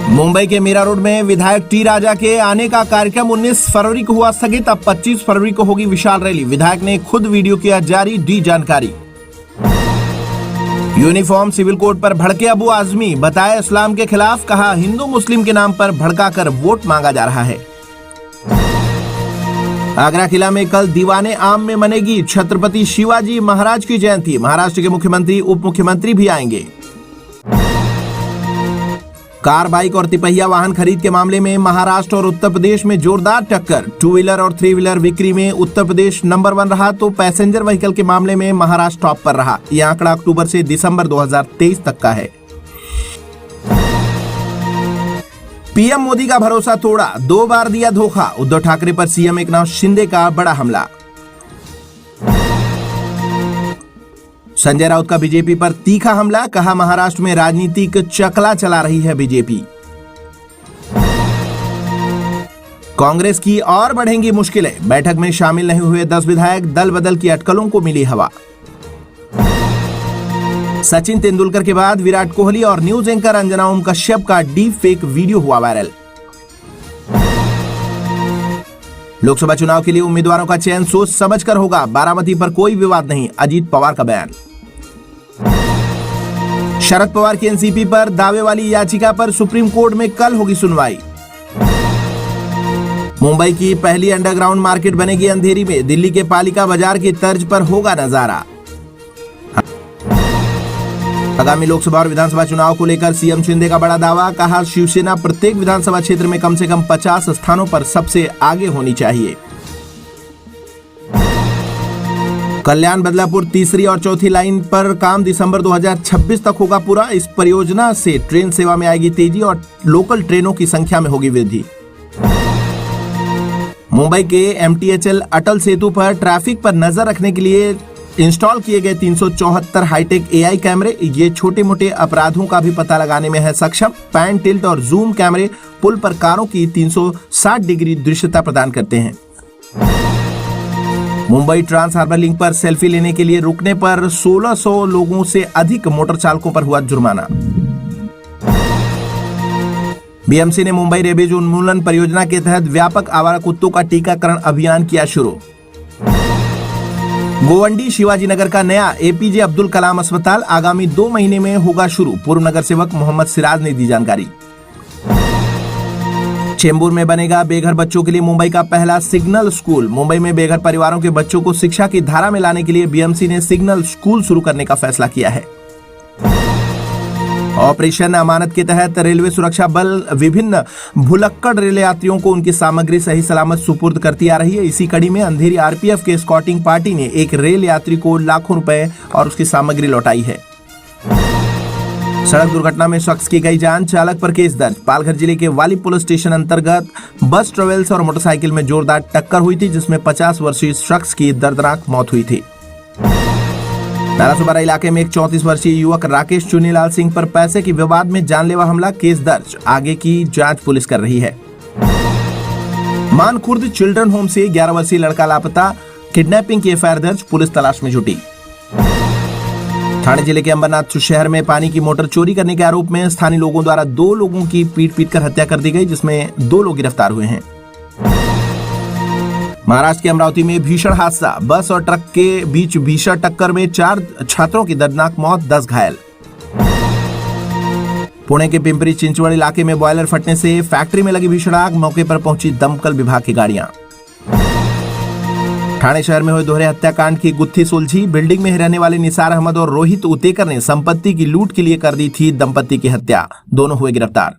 मुंबई के मीरा रोड में विधायक टी राजा के आने का कार्यक्रम 19 फरवरी को हुआ स्थगित। अब 25 फरवरी को होगी विशाल रैली। विधायक ने खुद वीडियो किया जारी, दी जानकारी। यूनिफॉर्म सिविल कोड पर भड़के अबू आजमी, बताया इस्लाम के खिलाफ, कहा हिंदू मुस्लिम के नाम पर भड़काकर वोट मांगा जा रहा है। आगरा किला में कल दीवाने आम में मनेगी छत्रपति शिवाजी महाराज की जयंती। महाराष्ट्र के मुख्यमंत्री उप मुख्यमंत्री भी आएंगे। कार, बाइक और तिपहिया वाहन खरीद के मामले में महाराष्ट्र और उत्तर प्रदेश में जोरदार टक्कर। 2 व्हीलर और 3 व्हीलर बिक्री में उत्तर प्रदेश नंबर 1 रहा तो पैसेंजर व्हीकल के मामले में महाराष्ट्र टॉप पर रहा। यह आंकड़ा अक्टूबर से दिसंबर 2023 तक का है। पीएम मोदी का भरोसा तोड़ा, 2 बार दिया धोखा। उद्धव ठाकरे पर सीएम एकनाथ शिंदे का बड़ा हमला। संजय राउत का बीजेपी पर तीखा हमला, कहा महाराष्ट्र में राजनीतिक चकला चला रही है बीजेपी। कांग्रेस की और बढ़ेंगी मुश्किलें, बैठक में शामिल नहीं हुए 10 विधायक, दल बदल की अटकलों को मिली हवा। सचिन तेंदुलकर के बाद विराट कोहली और न्यूज एंकर अंजना ओम कश्यप का डीप फेक वीडियो हुआ वायरल। लोकसभा चुनाव के लिए उम्मीदवारों का चयन सोच समझकर होगा, बारामती पर कोई विवाद नहीं, अजीत पवार का बयान। शरद पवार की एनसीपी पर दावे वाली याचिका पर सुप्रीम कोर्ट में कल होगी सुनवाई। मुंबई की पहली अंडरग्राउंड मार्केट बनेगी अंधेरी में, दिल्ली के पालिका बाजार की तर्ज पर होगा नजारा। आगामी लोकसभा और विधानसभा चुनाव को लेकर सीएम शिंदे का बड़ा दावा, कहा शिवसेना प्रत्येक विधानसभा क्षेत्र में कम से कम 50 स्थानों पर सबसे आगे होनी चाहिए। कल्याण बदलापुर तीसरी और चौथी लाइन पर काम दिसंबर 2026 तक होगा पूरा। इस परियोजना से ट्रेन सेवा में आएगी तेजी और लोकल ट्रेनों की संख्या में होगी वृद्धि। मुंबई के एमटीएचएल अटल सेतु पर ट्रैफिक पर नजर रखने के लिए इंस्टॉल किए गए 374 हाईटेक एआई कैमरे, ये छोटे मोटे अपराधों का भी पता लगाने में है सक्षम। पैन, टिल्ट और जूम कैमरे पुल पर कारों की 360 डिग्री दृश्यता प्रदान करते हैं। मुंबई ट्रांस हार्बर लिंक पर सेल्फी लेने के लिए रुकने पर 1600 लोगों से अधिक मोटर चालकों पर हुआ जुर्माना। बीएमसी ने मुंबई रेबीज उन्मूलन परियोजना के तहत व्यापक आवारा कुत्तों का टीकाकरण अभियान किया शुरू। गोवंडी शिवाजीनगर का नया एपीजे अब्दुल कलाम अस्पताल आगामी 2 महीने में होगा शुरू। पूर्व नगर सेवक मोहम्मद सिराज ने दी जानकारी। चेंबूर में बनेगा बेघर बच्चों के लिए मुंबई का पहला सिग्नल स्कूल। मुंबई में बेघर परिवारों के बच्चों को शिक्षा की धारा में लाने के लिए बीएमसी ने सिग्नल स्कूल शुरू करने का फैसला किया है। ऑपरेशन अमानत के तहत रेलवे सुरक्षा बल विभिन्न भुलक्कड़ रेल यात्रियों को उनकी सामग्री सही सलामत सुपुर्द करती आ रही है। इसी कड़ी में अंधेरी आरपीएफ के स्कॉटिंग पार्टी ने एक रेल यात्री को लाखों रुपए और उसकी सामग्री लौटाई है। सड़क दुर्घटना में शख्स की गई जान, चालक पर केस दर्ज। पालघर जिले के वाली पुलिस स्टेशन अंतर्गत बस ट्रेवल्स और मोटरसाइकिल में जोरदार टक्कर हुई थी, जिसमें 50 वर्षीय शख्स की दर्दनाक मौत हुई थी। नालासोपारा इलाके में एक 34 वर्षीय युवक राकेश चुनीलाल सिंह पर पैसे की विवाद में जानलेवा हमला, केस दर्ज। आगे की जांच पुलिस कर रही है। मानखुर्द चिल्ड्रन होम से 11 वर्षीय लड़का लापता, किडनैपिंग की एफआईआर दर्ज, पुलिस तलाश में जुटी। ठाणे जिले के अंबरनाथ शहर में पानी की मोटर चोरी करने के आरोप में स्थानीय लोगों द्वारा 2 लोगों की पीट कर हत्या कर दी गई, जिसमें 2 लोग गिरफ्तार हुए हैं। महाराष्ट्र के अमरावती में भीषण हादसा, बस और ट्रक के बीच भीषण टक्कर में 4 छात्रों की दर्दनाक मौत, 10 घायल। पुणे के पिंपरी चिंचवड़ इलाके में बॉयलर फटने से फैक्ट्री में लगी भीषण आग, मौके पर पहुंची दमकल विभाग की गाड़ियां। ठाणे शहर में हुए दोहरे हत्याकांड की गुत्थी सुलझी, बिल्डिंग में रहने वाले निसार अहमद और रोहित उतेकर ने संपत्ति की लूट के लिए कर दी थी दंपति की हत्या, दोनों हुए गिरफ्तार।